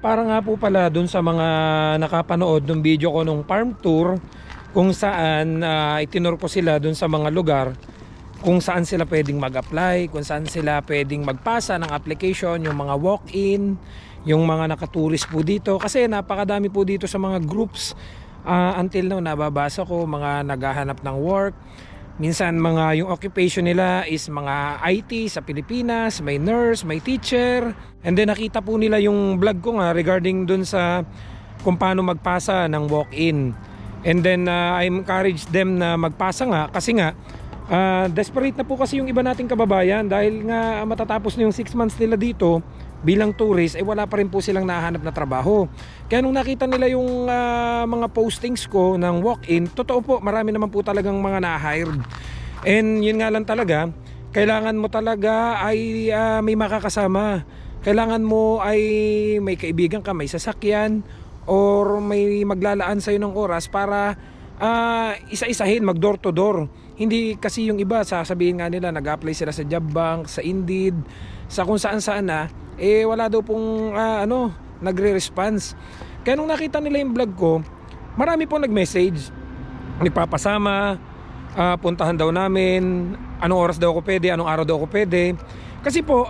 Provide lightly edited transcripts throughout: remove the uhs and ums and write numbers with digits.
para nga po pala dun sa mga nakapanood ng video ko nung farm tour, kung saan itinuro ko sila dun sa mga lugar kung saan sila pwedeng mag-apply, kung saan sila pwedeng magpasa ng application, yung mga walk-in, yung mga nakaturis po dito. Kasi napakadami po dito sa mga groups. Until now, nababasa ko mga naghahanap ng work. Minsan yung occupation nila is mga IT sa Pilipinas, may nurse, may teacher. And then nakita po nila yung vlog ko nga regarding dun sa kung paano magpasa ng walk-in. And then I encourage them na magpasa nga kasi nga desperate na po kasi yung iba nating kababayan dahil nga matatapos na yung 6 months nila dito bilang tourist, wala pa rin po silang nahanap na trabaho. Kaya nung nakita nila yung mga postings ko ng walk-in, totoo po, marami naman po talagang mga na-hired. And yun nga lang talaga, kailangan mo talaga ay may makakasama. Kailangan mo ay may kaibigan ka, may sasakyan, or may maglalaan sa'yo ng oras para isa-isahin, mag door to door. Hindi kasi yung iba sasabihin nga nila nag-apply sila sa job bank, sa Indeed, sa kung saan na wala daw pong nagre-response. Kaya nung nakita nila yung vlog ko, marami pong nag-message, nagpapasama, puntahan daw namin, anong oras daw ako pwede, anong araw daw ako pwede. Kasi po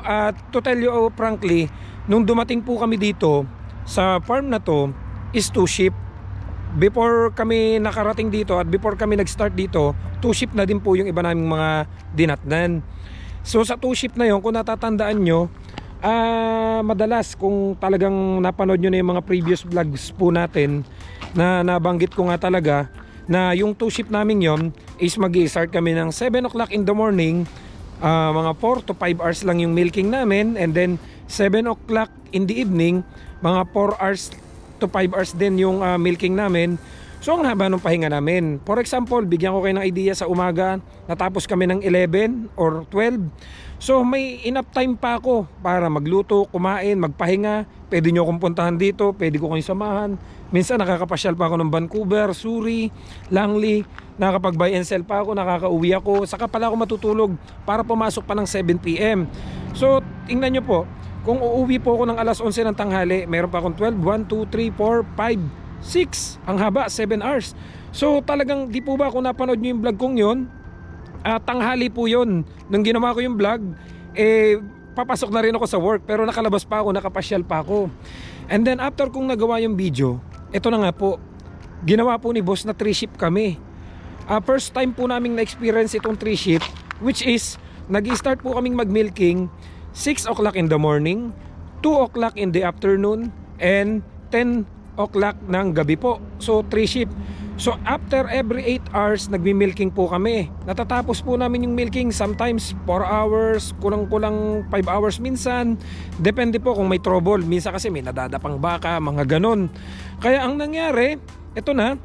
to tell you frankly, nung dumating po kami dito sa farm na to is 2 shift. Before kami nakarating dito at before kami nag-start dito, 2 shift na din po yung iba naming mga dinatnan. So sa 2 shift na yon, kung natatandaan nyo, madalas kung talagang napanood nyo na yung mga previous vlogs po natin, na nabanggit ko nga talaga na yung 2 shift namin yon is mag-i-start kami ng 7 o'clock in the morning, mga 4 to 5 hours lang yung milking namin, and then 7 o'clock in the evening, mga 4 hours to 5 hours din yung milking namin. So ang haba ng pahinga namin. For example, bigyan ko kayo ng idea, sa umaga natapos kami ng 11 or 12. So may enough time pa ako para magluto, kumain, magpahinga. Pwede nyo akong puntahan dito, pwede ko kayong samahan. Minsan nakakapasyal pa ako ng Vancouver, Surrey, Langley. Nakakapag-buy and sell pa ako, nakakauwi ako. Saka pala ako matutulog para pumasok pa ng 7 PM. So tingnan nyo po, kung uuwi po ako ng alas 11 ng tanghali, meron pa akong 12, 1, 2, 3, 4, 5, 6. Ang haba, 7 hours. So talagang di po ba kung napanood nyo yung vlog kong yun, tanghali po yun. Nung ginawa ko yung vlog, papasok na rin ako sa work, pero nakalabas pa ako, nakapasyal pa ako. And then after kong nagawa yung video, ito na nga po, ginawa po ni boss na 3 shift kami. First time po naming na-experience itong 3 shift, which is nag-start po kaming mag-milking 6 o'clock in the morning, 2 o'clock in the afternoon, and 10 o'clock ng gabi po. So 3 shift. So after every 8 hours nagmi-milking po kami. Natatapos po namin yung milking sometimes 4 hours, kulang-kulang 5 hours minsan. Depende po kung may trouble. Minsan kasi may nadadapang baka, mga ganon. Kaya ang nangyari, ito na,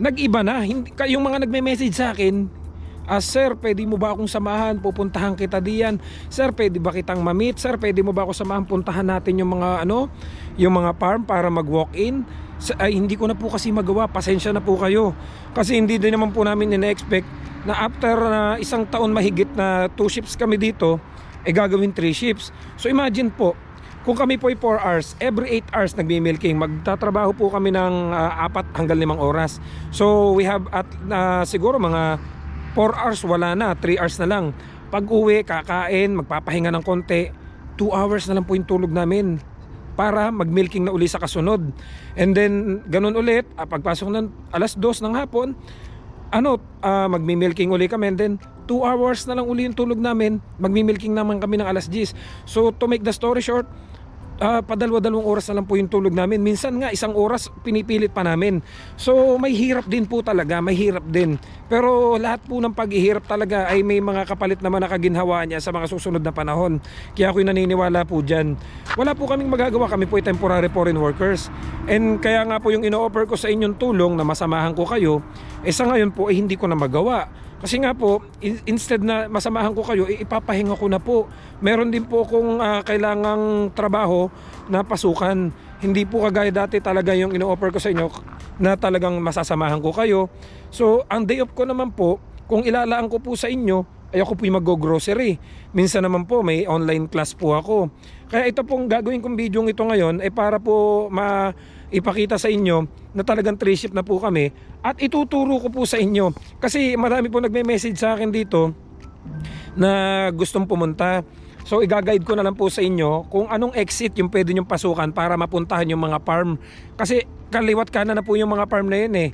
nag-iba na. Yung mga nagme-message sa akin, sir, pwede mo ba akong samahan? Pupuntahan kita diyan. Sir, pwede ba kitang ma-meet? Sir, pwede mo ba ako samahan? Puntahan natin yung mga yung mga farm para mag-walk-in. Hindi ko na po kasi magawa. Pasensya na po kayo. Kasi hindi din naman po namin ina-expect na after isang taon mahigit na 2 shifts kami dito, gagawin 3 shifts. So imagine po, kung kami po ay 4 hours, every 8 hours nagmi-milking, magtatrabaho po kami ng 4 hanggang 5 oras. So we have siguro mga 4 hours wala na, 3 hours na lang. Pag uwi, kakain, magpapahinga ng konti, 2 hours na lang po yung tulog namin para mag-milking na uli sa kasunod. And then ganun ulit, pagpasok ng alas 2 ng hapon, magmi-milking uli kami, and then 2 hours na lang uli yung tulog namin, magmi-milking naman kami ng alas 10. So to make the story short, padalwa-dalawang oras na lang po yung tulog namin. Minsan nga 1 oras pinipilit pa namin. So may hirap din po talaga, may hirap din. Pero lahat po ng paghihirap talaga ay may mga kapalit naman na kaginhawa niya sa mga susunod na panahon. Kaya ako'y naniniwala po dyan. Wala po kaming magagawa, kami po ay temporary foreign workers. And kaya nga po yung ino-offer ko sa inyong tulong na masamahan ko kayo, sa ngayon po ay hindi ko na magawa. Kasi nga po, instead na masamahan ko kayo, ipapahinga ko na po. Meron din po akong kailangang trabaho na pasukan. Hindi po kagaya dati talaga yung ino-offer ko sa inyo na talagang masasamahan ko kayo. So, ang day off ko naman po, kung ilalaan ko po sa inyo, ayoko po yung mag-grocery. Minsan naman po may online class po ako. Kaya ito pong gagawin kong video ito ngayon ay para po ipakita sa inyo na talagang 3 shift na po kami at ituturo ko po sa inyo. Kasi marami po nagme-message sa akin dito na gustong pumunta. So i-guide ko na lang po sa inyo kung anong exit yung pwede nyong pasukan para mapuntahan yung mga farm. Kasi kaliwat kanan na po yung mga farm na yun eh.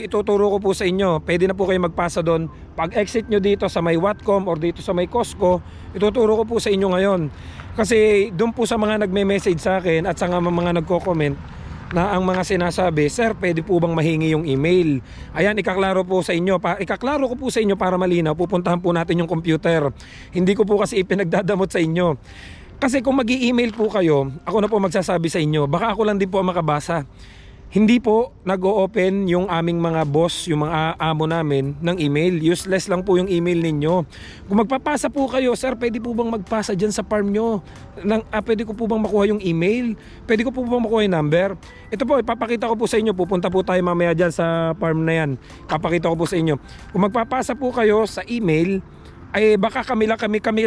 Ituturo ko po sa inyo. Pwede na po kayo magpasa doon. Pag exit nyo dito sa may Watcom or dito sa may Costco, ituturo ko po sa inyo ngayon. Kasi doon po sa mga nagme-message sa akin at sa mga nagko-comment na ang mga sinasabi, sir, pwede po bang mahingi yung email? Ayan, ikaklaro po sa inyo. Ikaklaro ko po sa inyo para malinaw. Pupuntahan po natin yung computer. Hindi ko po kasi ipinagdadamot sa inyo. Kasi kung mag-i-email po kayo, ako na po magsasabi sa inyo, baka ako lang din po ang makabasa. Hindi po nag-o-open yung aming mga boss, yung mga amo namin ng email. Useless lang po yung email ninyo. Kung magpapasa po kayo, sir, pwede po bang magpasa dyan sa farm nyo? Pwede ko po bang makuha yung email? Pwede ko po bang makuha yung number? Ito po, ipapakita ko po sa inyo. Pupunta po tayo mamaya dyan sa farm na yan. Papakita ko po sa inyo. Kung magpapasa po kayo sa email, ay baka kami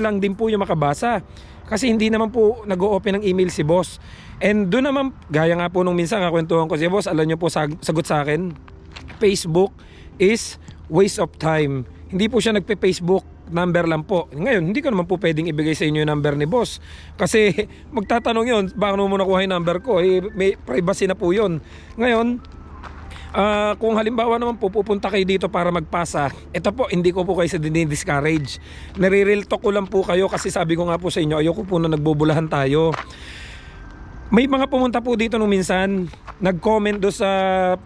lang din po yung makabasa. Kasi hindi naman po nag-o-open ng email si boss. And doon naman, gaya nga po nung minsan kakwentuhan ko si boss, alam nyo po sagot sa akin, Facebook is waste of time. Hindi po siya nagpe-Facebook, number lang po. Ngayon, hindi ko naman po pwedeng ibigay sa inyo yung number ni boss. Kasi magtatanong yun, baka naman nakuha yung number ko, may privacy na po yun. Ngayon, kung halimbawa naman po pupunta kayo dito para magpasa, ito po, hindi ko po kayo sa dinidiscourage. Nare-real talk ko lang po kayo kasi sabi ko nga po sa inyo, ayoko po na nagbubulahan tayo. May mga pumunta po dito nung minsan, nag-comment do sa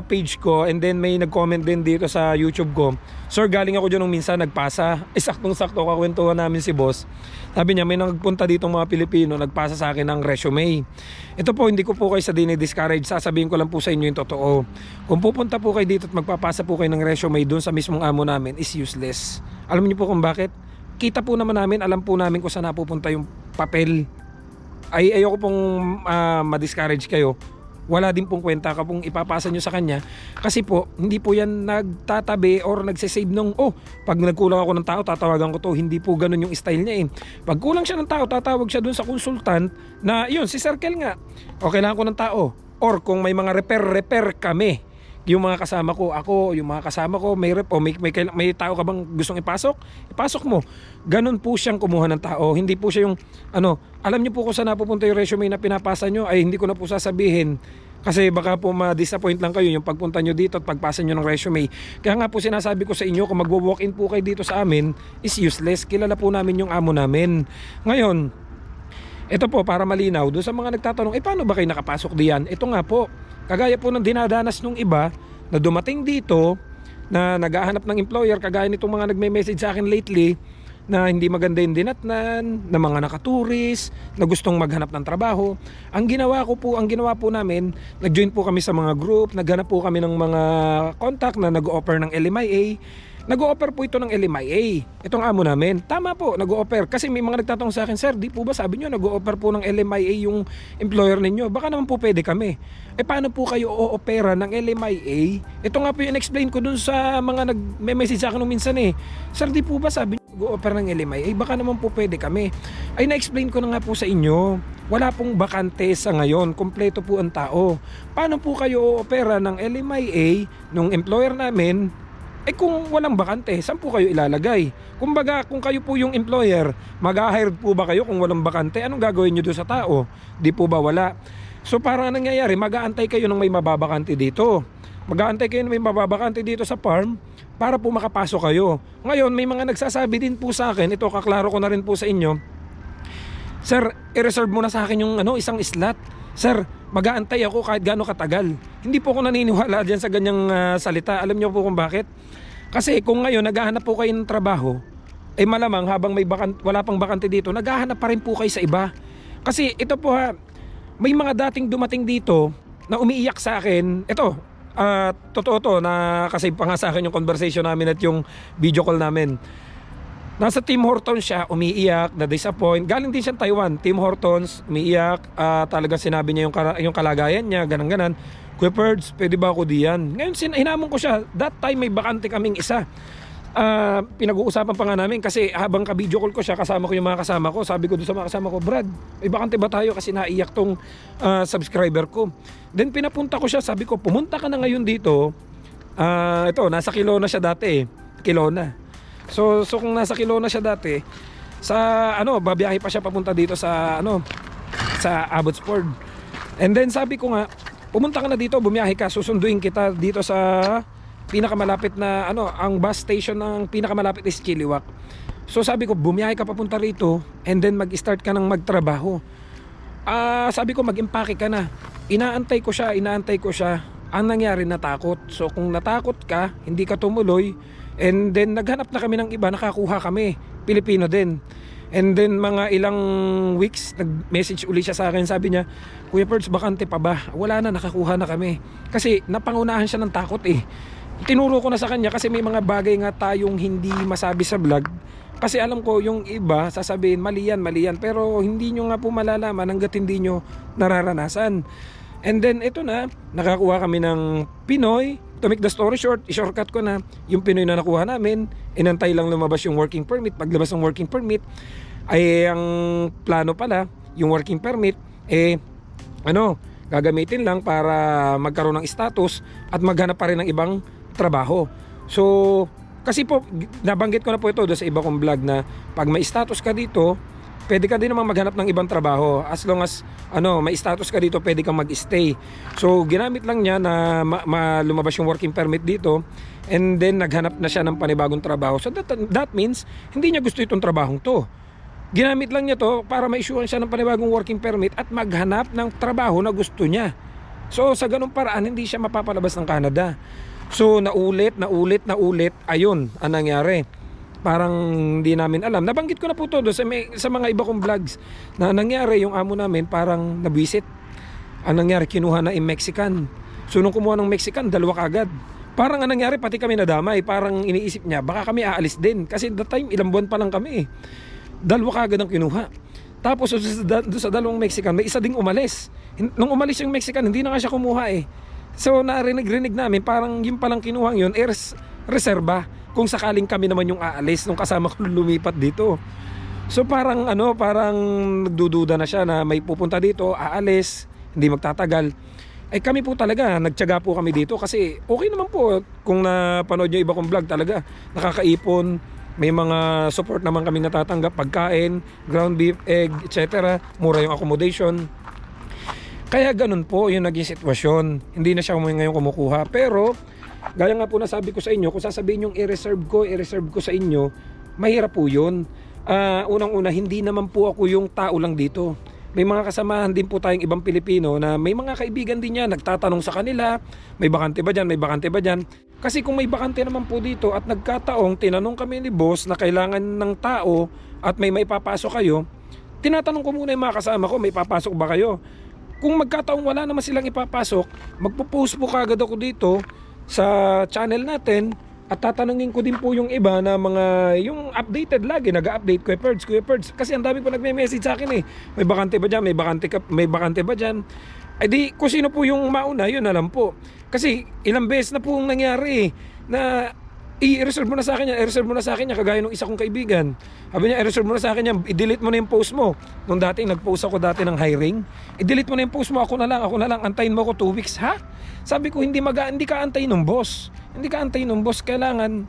page ko, and then may nag-comment din dito sa YouTube ko. Sir, galing ako dyan nung minsan nagpasa. Saktong-sakto kakwentuhan namin si boss. Sabi niya, may nagpunta dito mga Pilipino, nagpasa sa akin ng resume. Ito po, hindi ko po kayo sa dinidiscourage. Sasabihin ko lang po sa inyo yung totoo. Kung pupunta po kayo dito at magpapasa po kayo ng resume doon sa mismong amo namin, is useless. Alam niyo po kung bakit? Kita po naman namin, alam po namin kung saan napupunta yung papel. Ayoko pong ma-discourage kayo. Wala din pong kwenta ka pong ipapasa nyo sa kanya. Kasi po, hindi po yan nagtatabi or nagsisave ng, pag nagkulang ako ng tao, tatawagan ko to. Hindi po ganun yung style niya eh. Pag kulang siya ng tao, tatawag siya dun sa consultant na, yun, si Circle nga. O kailangan ko ng tao. Or kung may mga repair kami, yung mga kasama ko, yung mga kasama ko, may tao ka bang gustong ipasok mo. Ganun po siyang kumuha ng tao. Hindi po siya yung alam niyo po kung saan napupunta yung resume na pinapasa nyo, ay hindi ko na po sasabihin. Kasi baka po ma-disappoint lang kayo yung pagpunta nyo dito at pagpasa nyo ng resume. Kaya nga po sinasabi ko sa inyo, kung magwo-walk-in po kayo dito sa amin, is useless. Kilala po namin yung amo namin. Ngayon, ito po para malinaw, doon sa mga nagtatanong, paano ba kayo nakapasok diyan? Ito nga po, kagaya po ng dinadanas nung iba na dumating dito na naghahanap ng employer, kagaya nitong mga nagme-message sa akin lately na hindi maganda yung dinatnan, na mga nakaturis, na gustong maghanap ng trabaho. Ang ginawa po namin, nag-join po kami sa mga group, naghanap po kami ng mga contact na nag-offer ng LMIA. Nag-o-offer po ito ng LMIA. Itong amo namin. Tama po, nag-o-offer. Kasi may mga nagtatanong sa akin, sir, di po ba sabi nyo nag-o-offer po ng LMIA yung employer ninyo? Baka naman po pwede kami. Paano po kayo o-opera ng LMIA? Ito nga po yung explain ko dun sa mga nag-message sa akin nung minsan eh. Sir, di po ba sabi nyo nag-o-offer ng LMIA? Baka naman po pwede kami. Ay, na-explain ko na nga po sa inyo. Wala pong bakante sa ngayon. Kompleto po ang tao. Paano po kayo o-opera ng LMIA nung employer namin? Kung walang bakante, saan po kayo ilalagay? Kumbaga, kung kayo po yung employer, mag-hire po ba kayo kung walang bakante? Anong gagawin nyo doon sa tao? Di po ba wala? So parang nangyayari, mag-aantay kayo ng may mababakante dito. Mag-aantay kayo ng may mababakante dito sa farm para po makapasok kayo. Ngayon, may mga nagsasabi din po sa akin, ito kaklaro ko na rin po sa inyo, sir, i-reserve mo na sa akin yung isang slot. Sir, mag-aantay ako kahit gaano katagal. Hindi po ako naniniwala dyan sa ganyang salita. Alam niyo po kung bakit? Kasi kung ngayon naghahanap po kayo ng trabaho, malamang habang wala pang bakante dito, naghahanap pa rin po kayo sa iba. Kasi ito po may mga dating dumating dito na umiiyak sa akin. Ito, totoo to, na kasi pa nga sa akin yung conversation namin at yung video call namin. Nasa Tim Hortons siya, umiiyak, na-disappoint. Galing din siya Taiwan, Tim Hortons, umiiyak. Talagang sinabi niya yung kalagayan niya, ganang-ganan. Kuya Perds, pwede ba ako diyan? Ngayon, hinamon ko siya. That time may bakante kaming isa. Pinag-uusapan pa nga namin kasi habang ka-video call ko siya, kasama ko yung mga kasama ko. Sabi ko doon sa mga kasama ko, Brad, may bakante ba tayo kasi naiyak tong subscriber ko. Then pinapunta ko siya, sabi ko, pumunta ka na ngayon dito. Ito, nasa Kilona siya dati eh. Kilona. So kung nasa Kilona siya dati, sa babiyahe pa siya papunta dito sa sa Abbotsford. And then sabi ko nga, pumunta ka na dito, bumiyahe ka, susunduin kita dito sa pinakamalapit na ang bus station ng pinakamalapit is Chilliwack. So sabi ko, bumiyahe ka papunta rito and then mag-start ka ng magtrabaho. Sabi ko, mag-impake ka na. Inaantay ko siya. Ang nangyari, natakot. So kung natakot ka, hindi ka tumuloy, and then naghanap na kami ng iba, nakakuha kami, Pilipino din. And then mga ilang weeks, nag-message uli siya sa akin, sabi niya, Kuya Perds, bakante pa ba? Wala na, nakakuha na kami. Kasi napangunahan siya ng takot eh. Tinuro ko na sa kanya kasi may mga bagay nga tayong hindi masabi sa vlog. Kasi alam ko yung iba sasabihin mali yan, pero hindi nyo nga po malalaman hanggat hindi nyo nararanasan. And then ito na, nakakuha kami ng Pinoy. To make the story short, i-shortcut ko na yung Pinoy na nakuha namin. Inantay lang lumabas yung working permit. Paglabas ng working permit ay ang plano pala, yung working permit gagamitin lang para magkaroon ng status at maghanap pa rin ng ibang trabaho. So kasi po nabanggit ko na po ito doon sa iba kong vlog na pag may status ka dito, pwede ka din naman maghanap ng ibang trabaho. As long as may status ka dito, pwede kang mag-stay. So ginamit lang niya na lumabas yung working permit dito, and then naghanap na siya ng panibagong trabaho. So that means hindi niya gusto itong trabahong to. Ginamit lang niya to para ma-issuean siya ng panibagong working permit at maghanap ng trabaho na gusto niya. So sa ganung paraan, hindi siya mapapalabas ng Canada. So naulit, ayun ang nangyari. Parang hindi namin alam. Nabanggit ko na po to sa mga iba kong vlogs na nangyari, yung amo namin parang nabwisit. Ang nangyari, kinuha na yung Mexican. So nung kumuha ng Mexican, dalawa kagad. Parang ang nangyari, pati kami nadamay. Parang iniisip niya, baka kami aalis din. Kasi that time, ilang buwan pa lang kami. Dalawa kagad ang kinuha. Tapos sa dalawang Mexican, may isa ding umalis. Nung umalis yung Mexican, hindi na nga siya kumuha eh. So narinig namin, parang yung palang kinuhang yun, reserba. Kung sakaling kami naman yung aalis nung kasama ko lumipat dito. So parang nagdududa na siya na may pupunta dito, aalis, hindi magtatagal. Ay kami po talaga, nagtiyaga po kami dito kasi okay naman po kung napanood nyo iba kong vlog, talaga nakakaipon, may mga support naman kami natatanggap, pagkain, ground beef, egg, etc. Mura yung accommodation. Kaya ganun po yung naging sitwasyon. Hindi na siya ngayon kumukuha. Pero gaya nga po na sabi ko sa inyo, kung sasabihin yung i-reserve ko sa inyo, mahirap po yun. Unang-una, hindi naman po ako yung tao lang dito. May mga kasamahan din po tayong ibang Pilipino na may mga kaibigan din niya, nagtatanong sa kanila, may bakante ba dyan? Kasi kung may bakante naman po dito at nagkataong tinanong kami ni boss na kailangan ng tao at may papasok kayo, tinatanong ko muna yung mga kasama ko, may papasok ba kayo? Kung magkataong wala naman silang ipapasok, magpo-post po kagad ako dito sa channel natin at tatanungin ko din po yung iba na mga yung updated lagi, nag-update Kuya Perds. Kasi ang dami po nagme-message sa akin eh. May bakante ba dyan? May bakante ba dyan? Ay di, kung sino po yung mauna, yun alam po. Kasi ilang beses na po nangyari na i-reserve mo na sa akin yan, kagaya nung isa kong kaibigan. Sabi niya, i-reserve mo na sa akin yan, i-delete mo na yung post mo. Nung dating nag-post ako ng hiring, i-delete mo na yung post mo, ako na lang, antayin mo ako 2 weeks, ha? Sabi ko, hindi ka antayin ng boss. Kailangan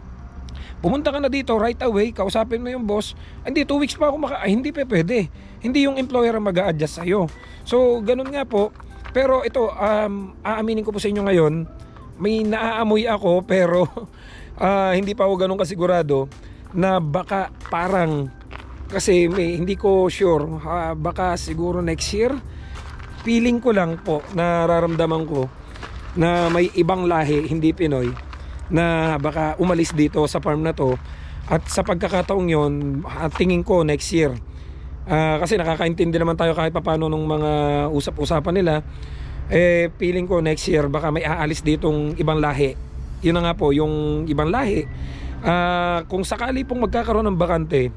pumunta ka na dito right away, kausapin mo yung boss. Hindi, 2 weeks pa ako hindi pa pwede. Hindi yung employer ang mag-a-adjust sa'yo. So, ganun nga po. Pero ito, aaminin ko po sa inyo ngayon, may naaamoy ako, pero hindi pa ako ganun kasigurado na baka parang, kasi hindi ko sure, baka siguro next year, feeling ko lang po, nararamdaman ko na may ibang lahi, hindi Pinoy, na baka umalis dito sa farm na to. At sa pagkakataong yon, tingin ko next year, kasi nakakaintindi naman tayo kahit papano nung mga usap-usapan nila, feeling ko next year baka may aalis ditong ibang lahi. Yun na nga po, yung ibang lahi. Kung sakali pong magkakaroon ng bakante,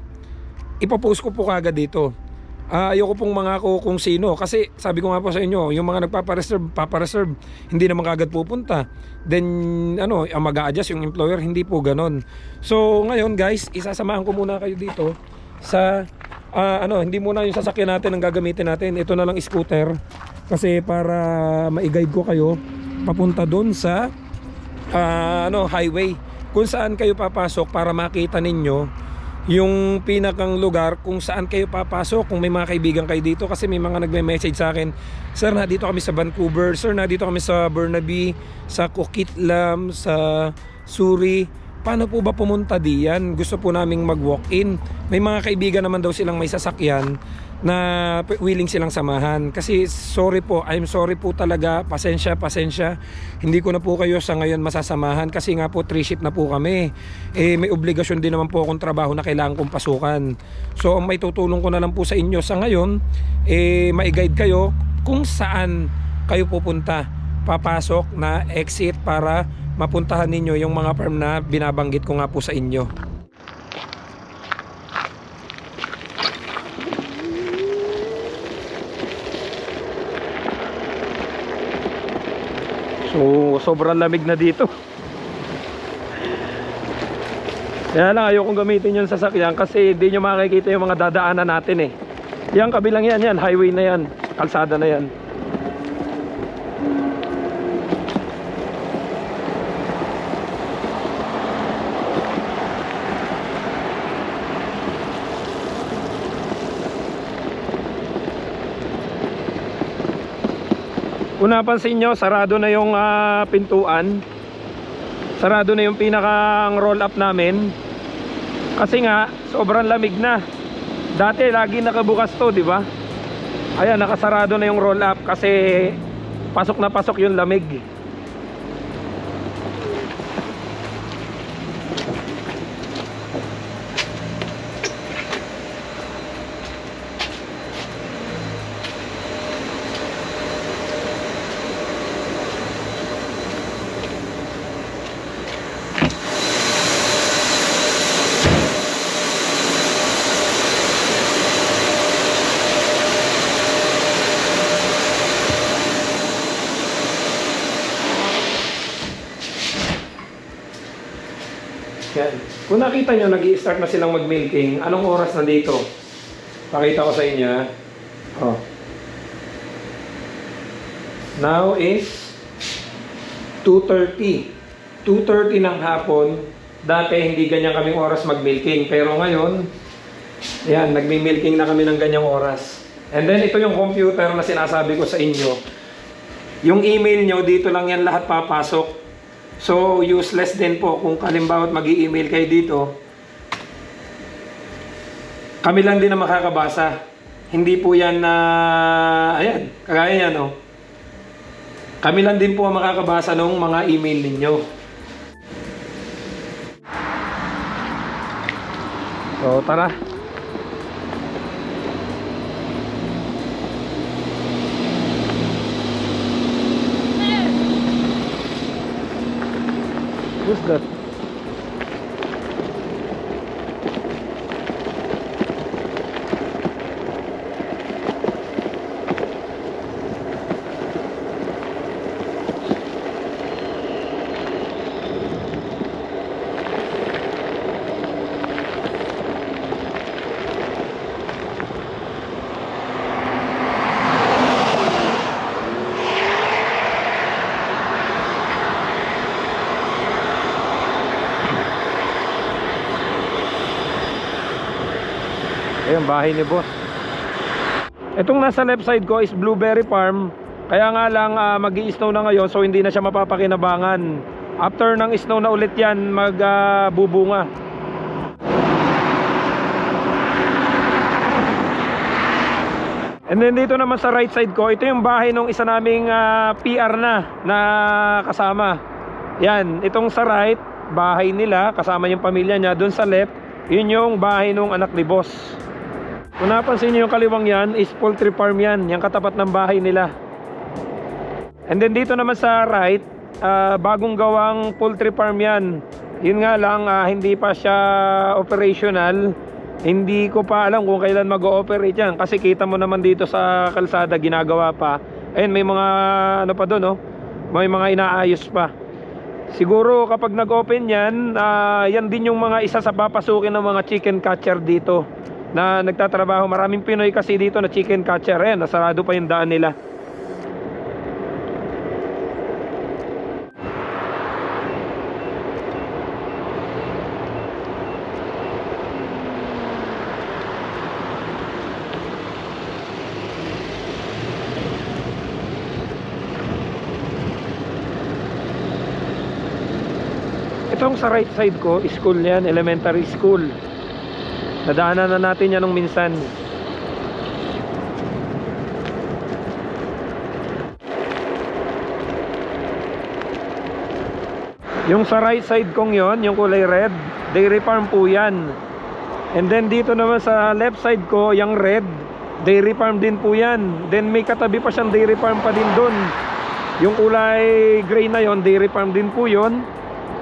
ipopost ko po kagad dito. Ayoko pong mangako kung sino kasi sabi ko nga po sa inyo, yung mga papareserve, hindi naman kagad pupunta. Then ano, mag-a-adjust yung employer, hindi po ganon. So ngayon guys, isasamahan ko muna kayo dito sa hindi muna yung sasakyan natin ang gagamitin natin. Ito na lang scooter kasi para ma-guide ko kayo papunta doon sa highway kung saan kayo papasok para makita ninyo yung pinakang lugar kung saan kayo papasok. Kung may mga kaibigan kayo dito, kasi may mga nagme-message sa akin, sir, nandito kami sa Vancouver, sir, nandito kami sa Burnaby, sa Coquitlam, sa Surrey, paano po ba pumunta diyan? Gusto po naming mag-walk-in. May mga kaibigan naman daw silang may sasakyan na willing silang samahan. Kasi sorry po, I'm sorry po talaga, pasensya. Hindi ko na po kayo sa ngayon masasamahan kasi nga po 3 shift na po kami. May obligasyon din naman po akong trabaho na kailangan kong pasukan. So ang may tutulong ko na lang po sa inyo sa ngayon, ma-guide kayo kung saan kayo pupunta, papasok na exit para mapuntahan ninyo yung mga farm na binabanggit ko nga po sa inyo. So sobrang lamig na dito. Kaya lang ayokong gamitin yung sasakyan kasi hindi nyo makikita yung mga dadaanan natin eh. Yan kabilang yan, highway na yan, kalsada na yan. Kung napansin nyo, sarado na yung pintuan. Sarado na yung pinakang roll up namin. Kasi nga, sobrang lamig na. Dati, lagi nakabukas to, di ba? Ayan, nakasarado na yung roll up kasi pasok na pasok yung lamig. Yan. Kung nakita nyo, nag-i-start na silang mag-milking, anong oras na dito? Pakita ko sa inyo. Oh. Now is 2:30. 2:30 ng hapon. Dati hindi ganyan kaming oras mag-milking. Pero ngayon, yan, nagmi-milking na kami ng ganyang oras. And then ito yung computer na sinasabi ko sa inyo. Yung email nyo, dito lang yan lahat papasok. So, useless din po kung kalimbawa't mag-i-email kayo dito. Kami lang din na makakabasa. Hindi po yan na, ayan, kagaya yan, oh. Kami lang din po ang makakabasa ng mga email ninyo. So, tara. Who's that? Ayun, bahay ni boss. Itong nasa left side ko is blueberry farm. Kaya nga lang mag-i-snow na ngayon, so hindi na siya mapapakinabangan. After ng snow na ulit yan, magbubunga. And then dito naman sa right side ko, ito yung bahay ng isa naming PR na kasama. Yan, itong sa right, bahay nila, kasama yung pamilya niya. Doon sa left, yun yung bahay ng anak ni boss. Kung napansin nyo yung kaliwang yan, is poultry farm yan. Yung katapat ng bahay nila. And then dito naman sa right, bagong gawang poultry farm yan. Yun nga lang, hindi pa siya operational. Hindi ko pa alam kung kailan mag-ooperate yan, kasi kita mo naman dito sa kalsada ginagawa pa. Ayun, may mga ano pa doon, oh. May mga inaayos pa. Siguro kapag nag-open yan, yan din yung mga isa sa papasukin ng mga chicken catcher dito na nagtatrabaho. Maraming Pinoy kasi dito na chicken catcher. Ayan, nasarado pa yung daan nila. Itong sa right side ko, school yan, elementary school. Nadaanan na natin yan nung minsan. Yung sa right side kong yon, yung kulay red, dairy farm po yan. And then dito naman sa left side ko, yung red, dairy farm din po yan. Then may katabi pa siyang dairy farm pa din dun. Yung kulay gray na yon, dairy farm din po yon.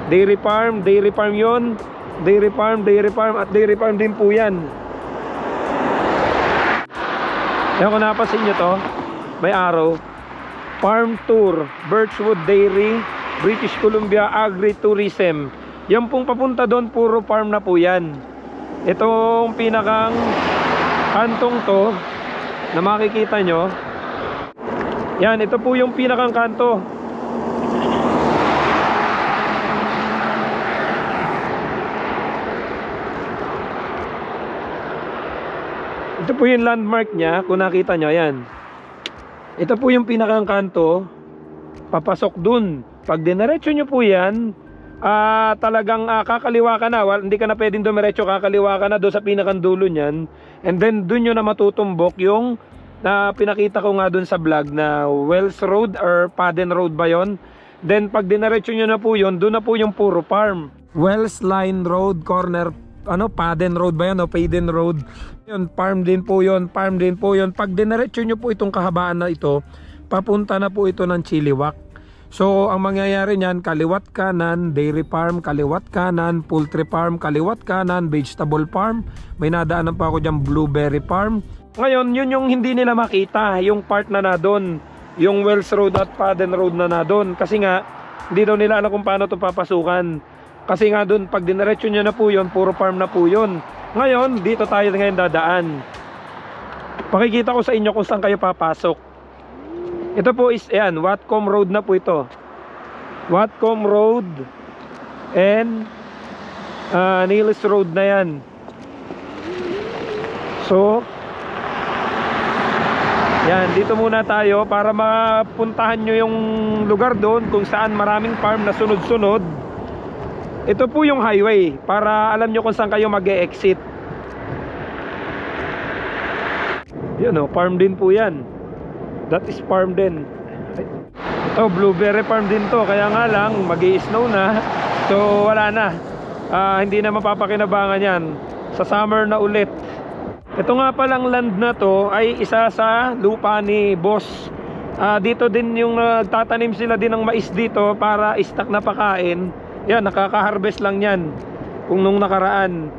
Dairy farm yon, dairy farm at dairy farm din po yan. Yan, kung napasin nyo to, may arrow. Farm Tour, Birchwood Dairy, British Columbia Agri-Tourism. Yan pong papunta doon, puro farm na po yan. Itong pinakang kantong to na makikita nyo, yan, ito po yung pinakang kanto. Ito po yung landmark niya, kung nakita nyo, yan. Ito po yung pinakang kanto, papasok dun. Pag dinaretso nyo po yan, talagang kakaliwa ka na. Hindi ka na pwedeng dumiretso, kakaliwa ka na doon sa pinakang dulo niyan. And then dun nyo na matutumbok yung na pinakita ko nga dun sa vlog na Wells Road or Paden Road ba yon. Then pag dinaretso nyo na po yun, dun na po yung puro farm. Wells Line Road, corner Paden Road ba yan o Paden Road. Yun, farm din po yun, farm din po yun. Pag dinaretso nyo po itong kahabaan na ito, papunta na po ito ng Chilliwack. So ang mangyayari niyan, kaliwat kanan dairy farm, kaliwat kanan poultry farm, kaliwat kanan vegetable farm. May nadaanan pa ako dyan, blueberry farm. Ngayon yun yung hindi nila makita, yung part na doon, yung Wells Road at Paden Road na doon. Kasi nga hindi daw nila alam kung paano ito papasukan. Kasi nga doon, pag dinaretso nyo na po yun, puro farm na po yun. Ngayon, dito tayo ngayon dadaan. Pakikita ko sa inyo kung saan kayo papasok. Ito po is, ayan, Watcom Road na po ito. Watcom Road and Niles Road na yan. So, yan, dito muna tayo para mapuntahan nyo yung lugar doon kung saan maraming farm na sunod-sunod. Ito po yung highway para alam nyo kung saan kayo mag-e-exit. Yun o, farm din po yan. That is farm din. Ito, blueberry farm din to. Kaya nga lang, mag-i-snow na. So wala na, hindi na mapapakinabangan yan. Sa summer na ulit. Ito nga palang land na to ay isa sa lupa ni boss. Dito din yung tatanim sila din ng mais dito para stock na pakain. Yan, nakaka-harvest lang yan. Kung nung nakaraan,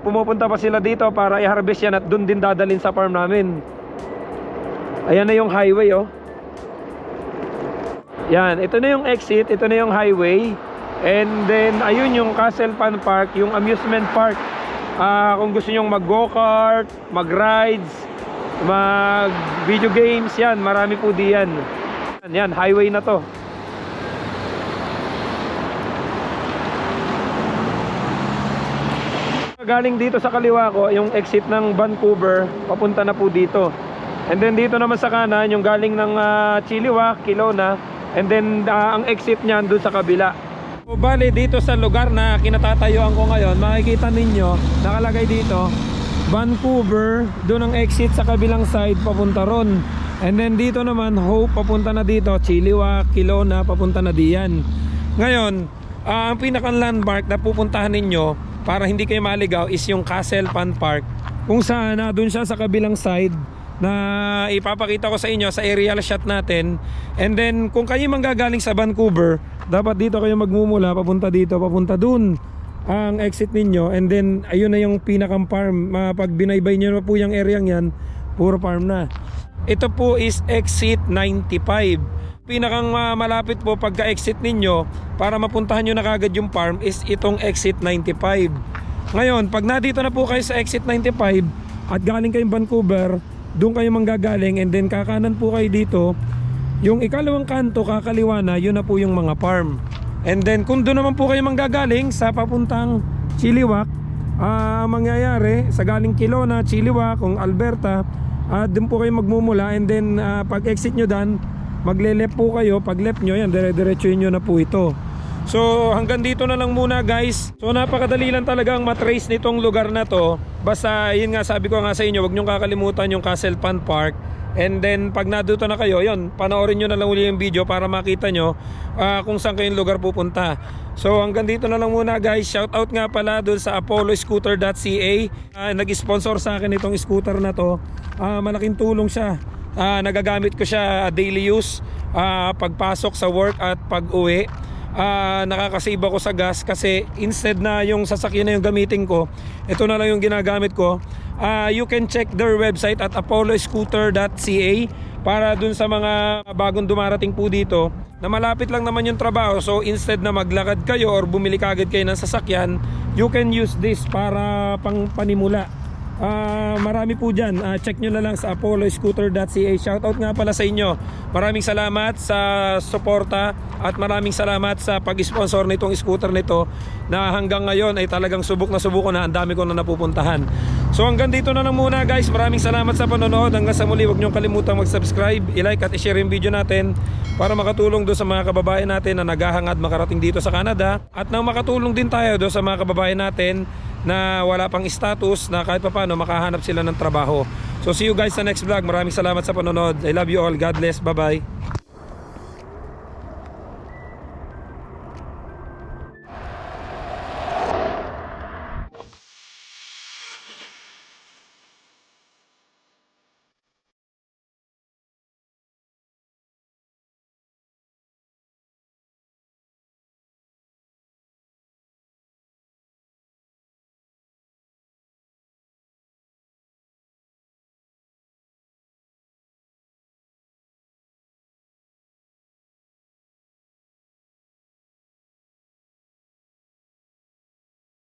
pumupunta pa sila dito para i-harvest yan at dun din dadalhin sa farm namin. Ayan na yung highway, oh. Yan, ito na yung exit, ito na yung highway. And then, ayun yung Castle Fun Park, yung amusement park. Kung gusto nyong mag-go-kart, mag-rides, mag-video games, yan, marami po diyan. Yan, highway na to. Galing dito sa kaliwa ko, yung exit ng Vancouver, papunta na po dito. And then dito naman sa kanan, yung galing ng Chilliwack, Kelowna. And then ang exit niyan doon sa kabila. So, bali dito sa lugar na kinatatayuan ko ngayon, makikita ninyo, nakalagay dito, Vancouver, doon ang exit sa kabilang side, papunta ron. And then dito naman, Hope, papunta na dito, Chilliwack, Kelowna, papunta na diyan. Ngayon, ang pinakang landmark na pupuntahan ninyo, para hindi kayo maligaw, is yung Castle Fun Park, kung saan doon siya sa kabilang side na ipapakita ko sa inyo sa aerial shot natin. And then kung kayo manggagaling sa Vancouver, dapat dito kayo magmumula, papunta dito, papunta dun. ang exit ninyo, and then ayun na yung pinakang farm. Pag binaybay nyo na po yung area yan, puro farm na. Ito po is exit 95. Pinakang malapit po pagka exit ninyo para mapuntahan nyo na kagad yung farm is itong exit 95. Ngayon, pag nandito na po kayo sa exit 95 at galing kayong Vancouver, doon kayo manggagaling, and then kakanan po kayo dito. Yung ikalawang kanto, kakaliwa na, yun na po yung mga farm. And then kung doon naman po kayo manggagaling sa papuntang Chilliwack, mangyayari sa galing Kelowna, Chilliwack, kung Alberta, doon po kayo magmumula, and then pag exit nyo dan, magle-left po kayo. Pag left nyo, yan, dire-diretsuhin nyo na po ito. So hanggang dito na lang muna guys. So napakadali lang talagang matrace nitong lugar na to. Basta yun nga, sabi ko nga sa inyo, huwag nyo kakalimutan yung Castle Pan Park. And then pag naduto na kayo, yun, panoorin nyo na lang uli yung video para makita nyo kung saan kayong lugar pupunta. So hanggang dito na lang muna guys. Shout out nga pala dun sa apolloscooter.ca. Nag-sponsor sa akin itong scooter na to. Malaking tulong siya. Nagagamit ko siya daily use, pagpasok sa work at pag-uwi. Nakakasave ako sa gas kasi instead na yung sasakyan na yung gamitin ko, ito na lang yung ginagamit ko. You can check their website at apolloscooter.ca para dun sa mga bagong dumarating po dito na malapit lang naman yung trabaho. So instead na maglakad kayo or bumili kagad kayo ng sasakyan, you can use this para pang panimula. Marami po dyan. Check nyo na lang sa apolloscooter.ca. Shoutout nga pala sa inyo. Maraming salamat sa suporta at maraming salamat sa pag-sponsor nitong scooter nito na hanggang ngayon ay talagang subok na subok ko na. Ang dami ko na napupuntahan. So hanggang dito na lang muna guys. Maraming salamat sa panonood. Hanggang sa muli, huwag nyo kalimutang mag-subscribe, i-like at i-share yung video natin para makatulong doon sa mga kababayan natin na naghahangad makarating dito sa Canada, at nang makatulong din tayo doon sa mga kababayan natin na wala pang status, na kahit paano makahanap sila ng trabaho. So see you guys sa next vlog. Maraming salamat sa panonood. I love you all. God bless. Bye bye.